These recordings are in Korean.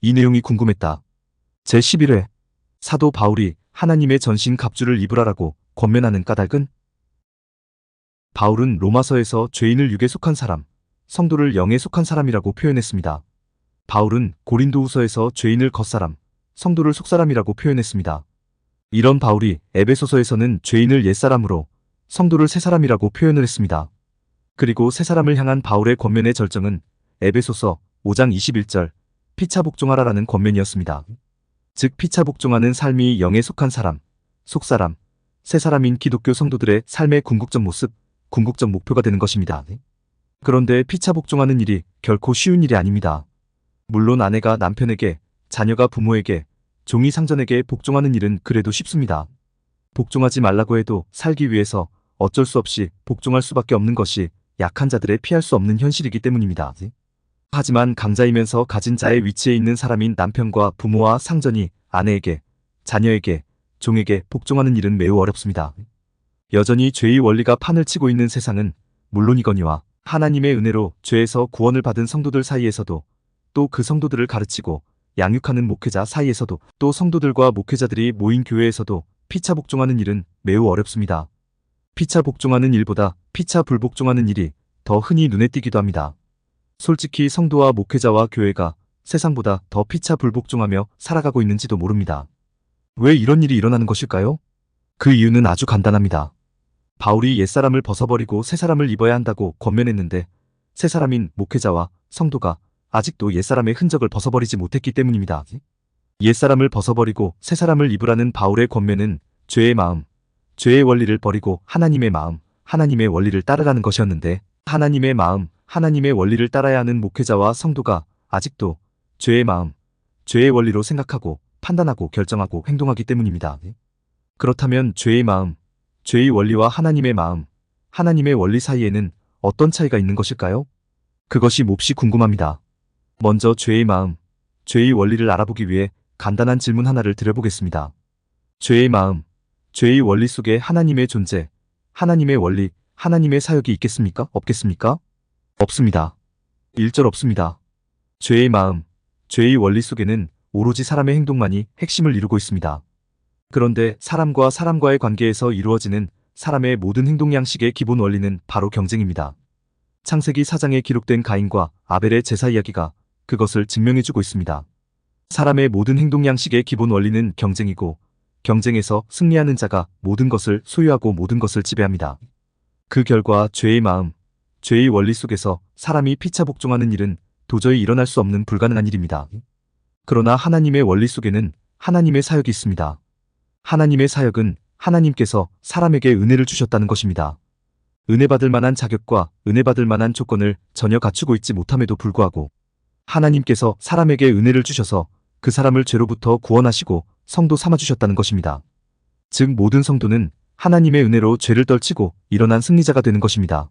이 내용이 궁금했다. 제11회 사도 바울이 하나님의 전신 갑주를 입으라라고 권면하는 까닭은? 바울은 로마서에서 죄인을 육에 속한 사람, 성도를 영에 속한 사람이라고 표현했습니다. 바울은 고린도후서에서 죄인을 겉사람, 성도를 속사람이라고 표현했습니다. 이런 바울이 에베소서에서는 죄인을 옛사람으로, 성도를 새사람이라고 표현을 했습니다. 그리고 새사람을 향한 바울의 권면의 절정은 에베소서 5장 21절 피차 복종하라라는 권면이었습니다. 즉 피차 복종하는 삶이 영에 속한 사람, 속사람, 새사람인 기독교 성도들의 삶의 궁극적 모습, 궁극적 목표가 되는 것입니다. 그런데 피차 복종하는 일이 결코 쉬운 일이 아닙니다. 물론 아내가 남편에게, 자녀가 부모에게, 종이 상전에게 복종하는 일은 그래도 쉽습니다. 복종하지 말라고 해도 살기 위해서 어쩔 수 없이 복종할 수밖에 없는 것이 약한 자들의 피할 수 없는 현실이기 때문입니다. 하지만 강자이면서 가진 자의 위치에 있는 사람인 남편과 부모와 상전이 아내에게, 자녀에게, 종에게 복종하는 일은 매우 어렵습니다. 여전히 죄의 원리가 판을 치고 있는 세상은 물론이거니와 하나님의 은혜로 죄에서 구원을 받은 성도들 사이에서도, 또 그 성도들을 가르치고 양육하는 목회자 사이에서도, 또 성도들과 목회자들이 모인 교회에서도 피차 복종하는 일은 매우 어렵습니다. 피차 복종하는 일보다 피차 불복종하는 일이 더 흔히 눈에 띄기도 합니다. 솔직히 성도와 목회자와 교회가 세상보다 더 피차 불복종하며 살아가고 있는지도 모릅니다. 왜 이런 일이 일어나는 것일까요? 그 이유는 아주 간단합니다. 바울이 옛사람을 벗어버리고 새사람을 입어야 한다고 권면했는데 새사람인 목회자와 성도가 아직도 옛사람의 흔적을 벗어버리지 못했기 때문입니다. 옛사람을 벗어버리고 새사람을 입으라는 바울의 권면은 죄의 마음, 죄의 원리를 버리고 하나님의 마음, 하나님의 원리를 따르라는 것이었는데 하나님의 마음, 하나님의 원리를 따라야 하는 목회자와 성도가 아직도 죄의 마음, 죄의 원리로 생각하고 판단하고 결정하고 행동하기 때문입니다. 그렇다면 죄의 마음, 죄의 원리와 하나님의 마음, 하나님의 원리 사이에는 어떤 차이가 있는 것일까요? 그것이 몹시 궁금합니다. 먼저 죄의 마음, 죄의 원리를 알아보기 위해 간단한 질문 하나를 드려보겠습니다. 죄의 마음, 죄의 원리 속에 하나님의 존재, 하나님의 원리, 하나님의 사역이 있겠습니까? 없겠습니까? 없습니다. 일절 없습니다. 죄의 마음, 죄의 원리 속에는 오로지 사람의 행동만이 핵심을 이루고 있습니다. 그런데 사람과 사람과의 관계에서 이루어지는 사람의 모든 행동 양식의 기본 원리는 바로 경쟁입니다. 창세기 4장에 기록된 가인과 아벨의 제사 이야기가 그것을 증명해주고 있습니다. 사람의 모든 행동 양식의 기본 원리는 경쟁이고 경쟁에서 승리하는 자가 모든 것을 소유하고 모든 것을 지배합니다. 그 결과 죄의 마음, 죄의 원리 속에서 사람이 피차 복종하는 일은 도저히 일어날 수 없는 불가능한 일입니다. 그러나 하나님의 원리 속에는 하나님의 사역이 있습니다. 하나님의 사역은 하나님께서 사람에게 은혜를 주셨다는 것입니다. 은혜 받을 만한 자격과 은혜 받을 만한 조건을 전혀 갖추고 있지 못함에도 불구하고 하나님께서 사람에게 은혜를 주셔서 그 사람을 죄로부터 구원하시고 성도 삼아주셨다는 것입니다. 즉 모든 성도는 하나님의 은혜로 죄를 떨치고 일어난 승리자가 되는 것입니다.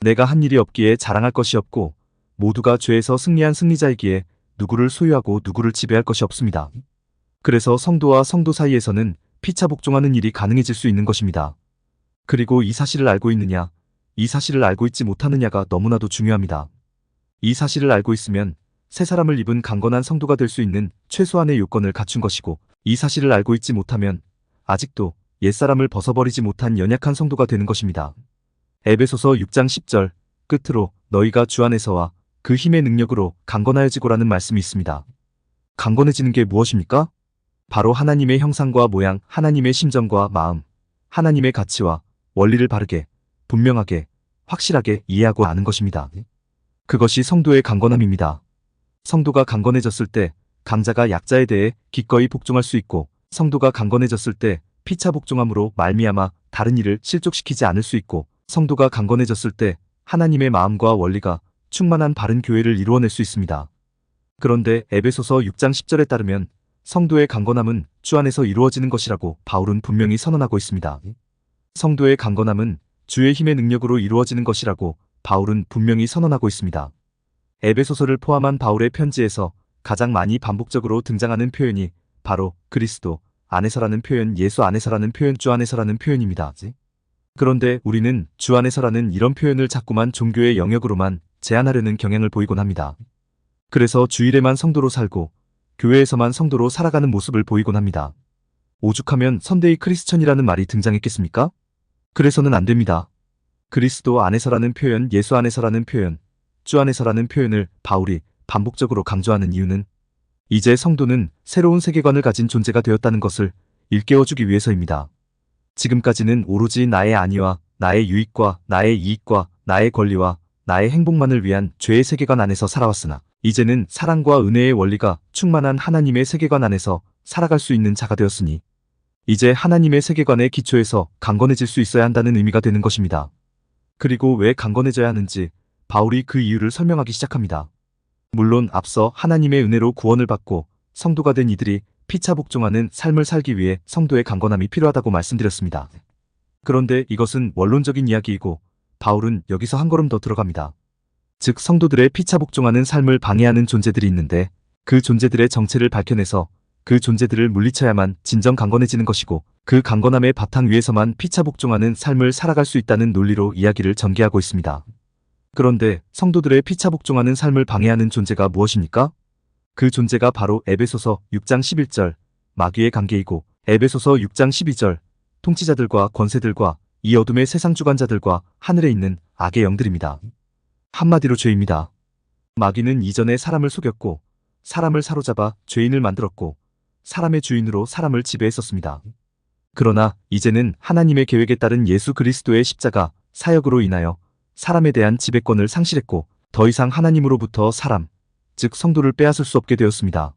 내가 한 일이 없기에 자랑할 것이 없고 모두가 죄에서 승리한 승리자이기에 누구를 소유하고 누구를 지배할 것이 없습니다. 그래서 성도와 성도 사이에서는 피차 복종하는 일이 가능해질 수 있는 것입니다. 그리고 이 사실을 알고 있느냐, 이 사실을 알고 있지 못하느냐가 너무나도 중요합니다. 이 사실을 알고 있으면 새 사람을 입은 강건한 성도가 될 수 있는 최소한의 요건을 갖춘 것이고 이 사실을 알고 있지 못하면 아직도 옛사람을 벗어버리지 못한 연약한 성도가 되는 것입니다. 에베소서 6장 10절 끝으로 너희가 주 안에서와 그 힘의 능력으로 강건하여지고라는 말씀이 있습니다. 강건해지는 게 무엇입니까? 바로 하나님의 형상과 모양, 하나님의 심정과 마음, 하나님의 가치와 원리를 바르게, 분명하게, 확실하게 이해하고 아는 것입니다. 그것이 성도의 강건함입니다. 성도가 강건해졌을 때 강자가 약자에 대해 기꺼이 복종할 수 있고 성도가 강건해졌을 때 피차 복종함으로 말미암아 다른 일을 실족시키지 않을 수 있고 성도가 강건해졌을 때 하나님의 마음과 원리가 충만한 바른 교회를 이루어낼 수 있습니다. 그런데 에베소서 6장 10절에 따르면 성도의 강건함은 주 안에서 이루어지는 것이라고 바울은 분명히 선언하고 있습니다. 성도의 강건함은 주의 힘의 능력으로 이루어지는 것이라고 바울은 분명히 선언하고 있습니다. 에베소서를 포함한 바울의 편지에서 가장 많이 반복적으로 등장하는 표현이 바로 그리스도 안에서라는 표현, 예수 안에서라는 표현, 주 안에서라는 표현입니다. 그런데 우리는 주 안에서라는 이런 표현을 자꾸만 종교의 영역으로만 제한하려는 경향을 보이곤 합니다. 그래서 주일에만 성도로 살고 교회에서만 성도로 살아가는 모습을 보이곤 합니다. 오죽하면 선데이 크리스천이라는 말이 등장했겠습니까? 그래서는 안 됩니다. 그리스도 안에서라는 표현, 예수 안에서라는 표현, 주 안에서라는 표현을 바울이 반복적으로 강조하는 이유는 이제 성도는 새로운 세계관을 가진 존재가 되었다는 것을 일깨워주기 위해서입니다. 지금까지는 오로지 나의 안위와 나의 유익과 나의 이익과 나의 권리와 나의 행복만을 위한 죄의 세계관 안에서 살아왔으나 이제는 사랑과 은혜의 원리가 충만한 하나님의 세계관 안에서 살아갈 수 있는 자가 되었으니 이제 하나님의 세계관의 기초에서 강건해질 수 있어야 한다는 의미가 되는 것입니다. 그리고 왜 강건해져야 하는지 바울이 그 이유를 설명하기 시작합니다. 물론 앞서 하나님의 은혜로 구원을 받고 성도가 된 이들이 피차 복종하는 삶을 살기 위해 성도의 강건함이 필요하다고 말씀드렸습니다. 그런데 이것은 원론적인 이야기이고 바울은 여기서 한 걸음 더 들어갑니다. 즉 성도들의 피차 복종하는 삶을 방해하는 존재들이 있는데 그 존재들의 정체를 밝혀내서 그 존재들을 물리쳐야만 진정 강건해지는 것이고 그 강건함의 바탕 위에서만 피차 복종하는 삶을 살아갈 수 있다는 논리로 이야기를 전개하고 있습니다. 그런데 성도들의 피차 복종하는 삶을 방해하는 존재가 무엇입니까? 그 존재가 바로 에베소서 6장 11절 마귀의 관계이고 에베소서 6장 12절 통치자들과 권세들과 이 어둠의 세상 주관자들과 하늘에 있는 악의 영들입니다. 한마디로 죄입니다. 마귀는 이전에 사람을 속였고 사람을 사로잡아 죄인을 만들었고 사람의 주인으로 사람을 지배했었습니다. 그러나 이제는 하나님의 계획에 따른 예수 그리스도의 십자가 사역으로 인하여 사람에 대한 지배권을 상실했고 더 이상 하나님으로부터 사람, 즉 성도를 빼앗을 수 없게 되었습니다.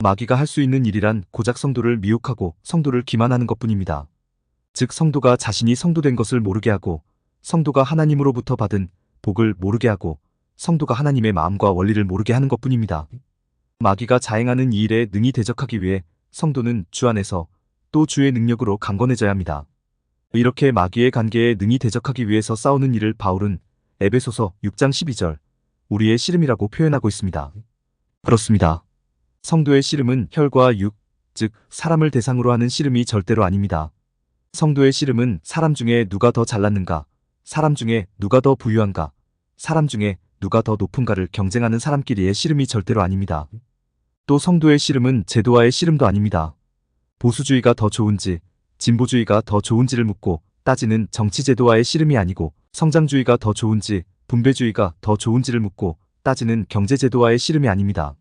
마귀가 할 수 있는 일이란 고작 성도를 미혹하고 성도를 기만하는 것뿐입니다. 즉 성도가 자신이 성도된 것을 모르게 하고 성도가 하나님으로부터 받은 복을 모르게 하고 성도가 하나님의 마음과 원리를 모르게 하는 것뿐입니다. 마귀가 자행하는 이 일에 능히 대적하기 위해 성도는 주 안에서 또 주의 능력으로 강건해져야 합니다. 이렇게 마귀의 관계에 능히 대적하기 위해서 싸우는 일을 바울은 에베소서 6장 12절 우리의 씨름이라고 표현하고 있습니다. 그렇습니다. 성도의 씨름은 혈과 육, 즉 사람을 대상으로 하는 씨름이 절대로 아닙니다. 성도의 씨름은 사람 중에 누가 더 잘났는가, 사람 중에 누가 더 부유한가, 사람 중에 누가 더 높은가를 경쟁하는 사람끼리의 씨름이 절대로 아닙니다. 또 성도의 씨름은 제도와의 씨름도 아닙니다. 보수주의가 더 좋은지, 진보주의가 더 좋은지를 묻고 따지는 정치제도와의 씨름이 아니고 성장주의가 더 좋은지, 분배주의가 더 좋은지를 묻고 따지는 경제제도와의 씨름이 아닙니다.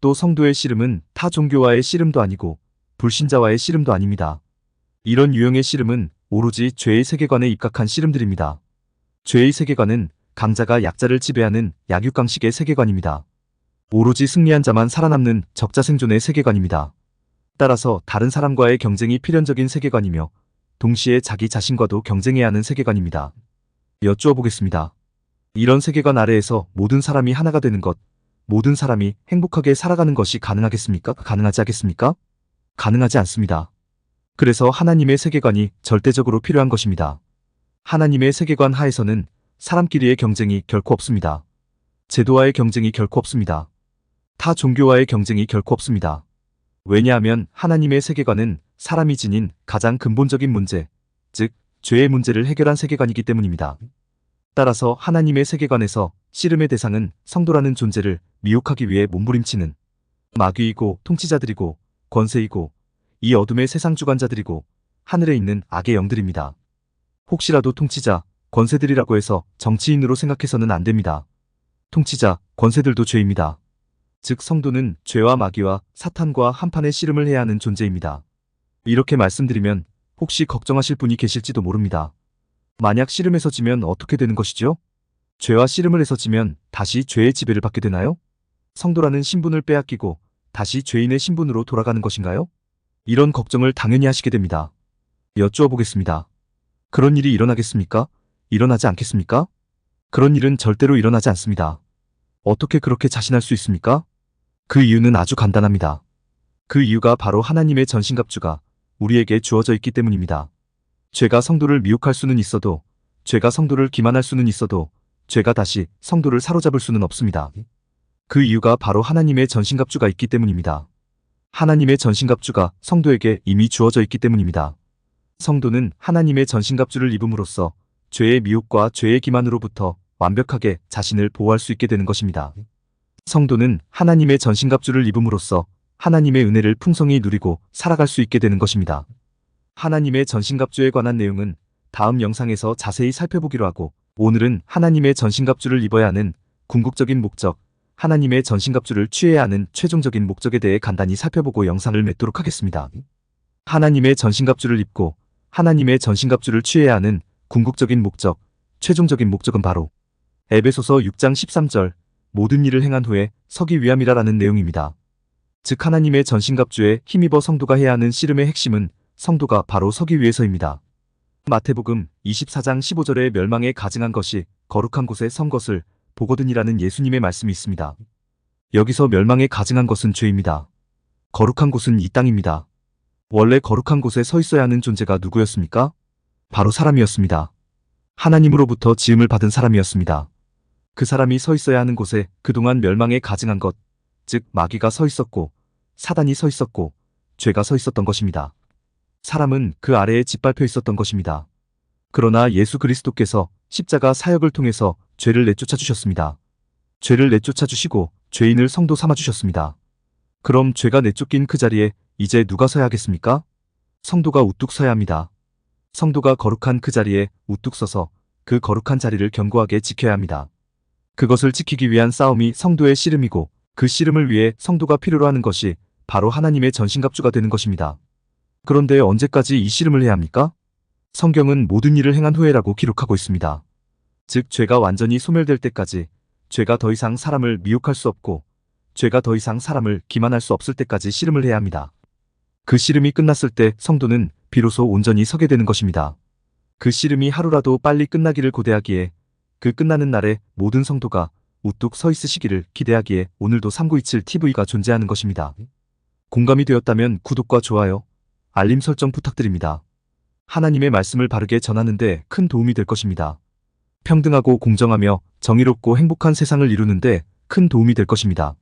또 성도의 씨름은 타 종교와의 씨름도 아니고 불신자와의 씨름도 아닙니다. 이런 유형의 씨름은 오로지 죄의 세계관에 입각한 씨름들입니다. 죄의 세계관은 강자가 약자를 지배하는 약육강식의 세계관입니다. 오로지 승리한 자만 살아남는 적자생존의 세계관입니다. 따라서 다른 사람과의 경쟁이 필연적인 세계관이며 동시에 자기 자신과도 경쟁해야 하는 세계관입니다. 여쭈어 보겠습니다. 이런 세계관 아래에서 모든 사람이 하나가 되는 것, 모든 사람이 행복하게 살아가는 것이 가능하겠습니까? 가능하지 않겠습니까? 가능하지 않습니다. 그래서 하나님의 세계관이 절대적으로 필요한 것입니다. 하나님의 세계관 하에서는 사람끼리의 경쟁이 결코 없습니다. 제도와의 경쟁이 결코 없습니다. 타 종교와의 경쟁이 결코 없습니다. 왜냐하면 하나님의 세계관은 사람이 지닌 가장 근본적인 문제, 즉 죄의 문제를 해결한 세계관이기 때문입니다. 따라서 하나님의 세계관에서 씨름의 대상은 성도라는 존재를 미혹하기 위해 몸부림치는 마귀이고 통치자들이고 권세이고 이 어둠의 세상 주관자들이고 하늘에 있는 악의 영들입니다. 혹시라도 통치자, 권세들이라고 해서 정치인으로 생각해서는 안 됩니다. 통치자, 권세들도 죄입니다. 즉 성도는 죄와 마귀와 사탄과 한판의 씨름을 해야 하는 존재입니다. 이렇게 말씀드리면 혹시 걱정하실 분이 계실지도 모릅니다. 만약 씨름에서 지면 어떻게 되는 것이죠? 죄와 씨름을 해서 지면 다시 죄의 지배를 받게 되나요? 성도라는 신분을 빼앗기고 다시 죄인의 신분으로 돌아가는 것인가요? 이런 걱정을 당연히 하시게 됩니다. 여쭈어 보겠습니다. 그런 일이 일어나겠습니까? 일어나지 않겠습니까? 그런 일은 절대로 일어나지 않습니다. 어떻게 그렇게 자신할 수 있습니까? 그 이유는 아주 간단합니다. 그 이유가 바로 하나님의 전신갑주가 우리에게 주어져 있기 때문입니다. 죄가 성도를 미혹할 수는 있어도, 죄가 성도를 기만할 수는 있어도, 죄가 다시 성도를 사로잡을 수는 없습니다. 그 이유가 바로 하나님의 전신갑주가 있기 때문입니다. 하나님의 전신갑주가 성도에게 이미 주어져 있기 때문입니다. 성도는 하나님의 전신갑주를 입음으로써 죄의 미혹과 죄의 기만으로부터 완벽하게 자신을 보호할 수 있게 되는 것입니다. 성도는 하나님의 전신갑주를 입음으로써 하나님의 은혜를 풍성히 누리고 살아갈 수 있게 되는 것입니다. 하나님의 전신갑주에 관한 내용은 다음 영상에서 자세히 살펴보기로 하고, 오늘은 하나님의 전신갑주를 입어야 하는 궁극적인 목적, 하나님의 전신갑주를 취해야 하는 최종적인 목적에 대해 간단히 살펴보고 영상을 맺도록 하겠습니다. 하나님의 전신갑주를 입고 하나님의 전신갑주를 취해야 하는 궁극적인 목적, 최종적인 목적은 바로 에베소서 6장 13절 모든 일을 행한 후에 서기 위함이라라는 내용입니다. 즉 하나님의 전신갑주에 힘입어 성도가 해야 하는 씨름의 핵심은 성도가 바로 서기 위해서입니다. 마태복음 24장 15절에 멸망에 가증한 것이 거룩한 곳에 선 것을 보거든이라는 예수님의 말씀이 있습니다. 여기서 멸망에 가증한 것은 죄입니다. 거룩한 곳은 이 땅입니다. 원래 거룩한 곳에 서 있어야 하는 존재가 누구였습니까? 바로 사람이었습니다. 하나님으로부터 지음을 받은 사람이었습니다. 그 사람이 서 있어야 하는 곳에 그동안 멸망에 가증한 것, 즉 마귀가 서 있었고 사단이 서 있었고 죄가 서 있었던 것입니다. 사람은 그 아래에 짓밟혀 있었던 것입니다. 그러나 예수 그리스도께서 십자가 사역을 통해서 죄를 내쫓아 주셨습니다. 죄를 내쫓아 주시고 죄인을 성도 삼아 주셨습니다. 그럼 죄가 내쫓긴 그 자리에 이제 누가 서야 하겠습니까? 성도가 우뚝 서야 합니다. 성도가 거룩한 그 자리에 우뚝 서서 그 거룩한 자리를 견고하게 지켜야 합니다. 그것을 지키기 위한 싸움이 성도의 씨름이고, 그 씨름을 위해 성도가 필요로 하는 것이 바로 하나님의 전신갑주가 되는 것입니다. 그런데 언제까지 이 씨름을 해야 합니까? 성경은 모든 일을 행한 후에라고 기록하고 있습니다. 즉 죄가 완전히 소멸될 때까지, 죄가 더 이상 사람을 미혹할 수 없고 죄가 더 이상 사람을 기만할 수 없을 때까지 씨름을 해야 합니다. 그 씨름이 끝났을 때 성도는 비로소 온전히 서게 되는 것입니다. 그 씨름이 하루라도 빨리 끝나기를 고대하기에, 그 끝나는 날에 모든 성도가 우뚝 서 있으시기를 기대하기에 오늘도 3927TV가 존재하는 것입니다. 공감이 되었다면 구독과 좋아요, 알림 설정 부탁드립니다. 하나님의 말씀을 바르게 전하는 데 큰 도움이 될 것입니다. 평등하고 공정하며 정의롭고 행복한 세상을 이루는 데 큰 도움이 될 것입니다.